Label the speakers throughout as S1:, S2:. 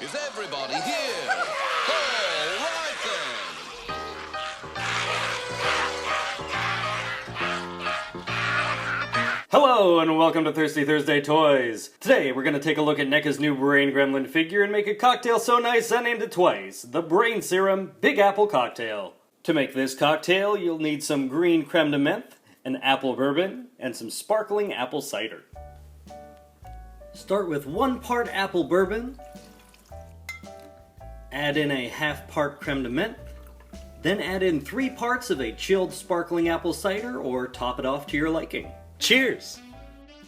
S1: Is everybody here? All right then.
S2: Hello and welcome to Thirsty Thursday Toys. Today we're going to take a look at Neca's new Brain Gremlin figure and make a cocktail so nice I named it twice. The Brain Serum Big Apple Cocktail. To make this cocktail you'll need some green creme de menthe, an apple bourbon, and some sparkling apple cider. Start with 1 part apple bourbon, add in a half part creme de menthe, then add in 3 parts of a chilled sparkling apple cider or top it off to your liking. Cheers!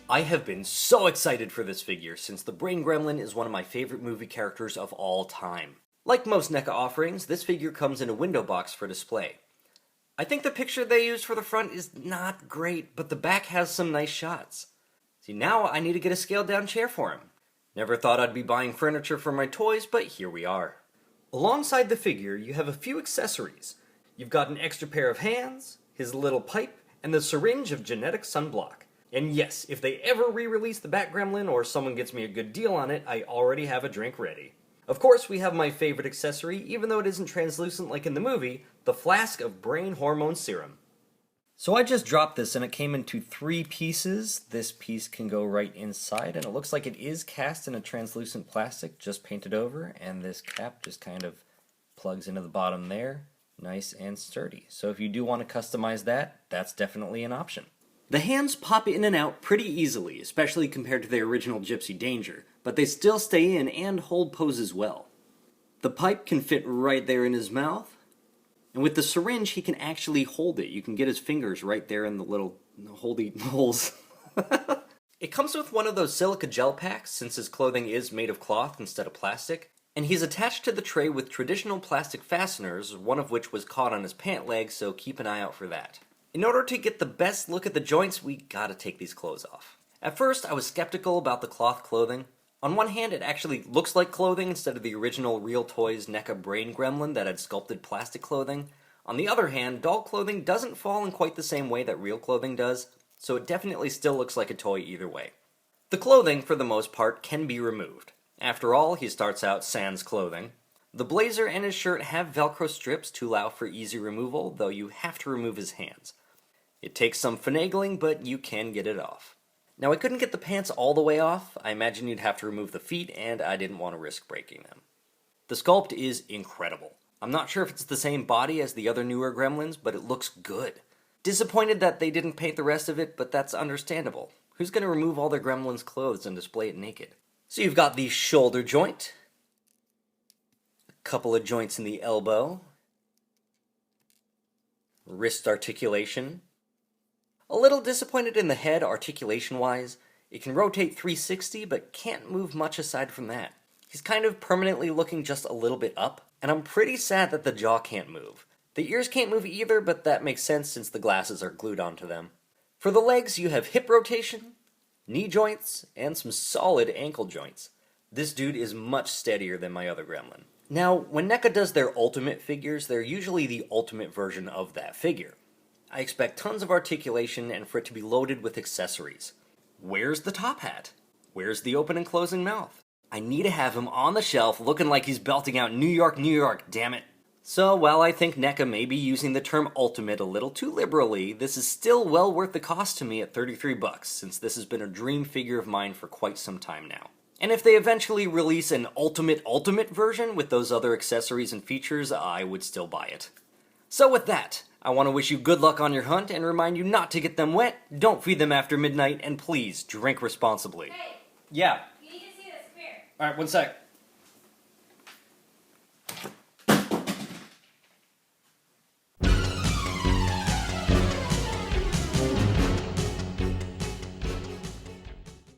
S2: I have been so excited for this figure since the Brain Gremlin is one of my favorite movie characters of all time. Like most Neca offerings, this figure comes in a window box for display. I think the picture they used for the front is not great, but the back has some nice shots. See, now I need to get a scaled down chair for him. Never thought I'd be buying furniture for my toys, but here we are. Alongside the figure, you have a few accessories. You've got an extra pair of hands, his little pipe, and the syringe of genetic sunblock. And yes, if they ever re-release the Bat Gremlin or someone gets me a good deal on it, I already have a drink ready. Of course, we have my favorite accessory, even though it isn't translucent like in the movie, the flask of brain hormone serum. So I just dropped this and it came into 3 pieces. This piece can go right inside and it looks like it is cast in a translucent plastic, just painted over, and this cap just kind of plugs into the bottom there, nice and sturdy. So if you do want to customize that, that's definitely an option. The hands pop in and out pretty easily, especially compared to the original Gypsy Danger, but they still stay in and hold poses well. The pipe can fit right there in his mouth, and with the syringe he can actually hold it. You can get his fingers right there in the little holdy holes. It comes with one of those silica gel packs since his clothing is made of cloth instead of plastic, and he's attached to the tray with traditional plastic fasteners, one of which was caught on his pant leg, so keep an eye out for that. In order to get the best look at the joints, we gotta take these clothes off. At first, I was skeptical about the cloth clothing. On one hand, it actually looks like clothing instead of the original Real Toys Neca Brain Gremlin that had sculpted plastic clothing. On the other hand, doll clothing doesn't fall in quite the same way that real clothing does, so it definitely still looks like a toy either way. The clothing, for the most part, can be removed. After all, he starts out sans clothing. The blazer and his shirt have Velcro strips to allow for easy removal, though you have to remove his hands. It takes some finagling, but you can get it off. Now, I couldn't get the pants all the way off. I imagine you'd have to remove the feet, and I didn't want to risk breaking them. The sculpt is incredible. I'm not sure if it's the same body as the other newer Gremlins, but it looks good. Disappointed that they didn't paint the rest of it, but that's understandable. Who's going to remove all their Gremlins' clothes and display it naked? So you've got the shoulder joint, a couple of joints in the elbow, wrist articulation. A little disappointed in the head articulation-wise. It can rotate 360, but can't move much aside from that. He's kind of permanently looking just a little bit up, and I'm pretty sad that the jaw can't move. The ears can't move either, but that makes sense since the glasses are glued onto them. For the legs, you have hip rotation, knee joints, and some solid ankle joints. This dude is much steadier than my other Gremlin. Now, when Neca does their ultimate figures, they're usually the ultimate version of that figure. I expect tons of articulation and for it to be loaded with accessories. Where's the top hat? Where's the open and closing mouth? I need to have him on the shelf looking like he's belting out New York, New York, damn it. So while I think Neca may be using the term ultimate a little too liberally, this is still well worth the cost to me at $33, since this has been a dream figure of mine for quite some time now. And if they eventually release an ultimate version with those other accessories and features, I would still buy it. So with that, I want to wish you good luck on your hunt and remind you not to get them wet, don't feed them after midnight, and please drink responsibly.
S3: Hey!
S2: Yeah.
S3: You need to see this. Come here.
S2: Alright, one sec.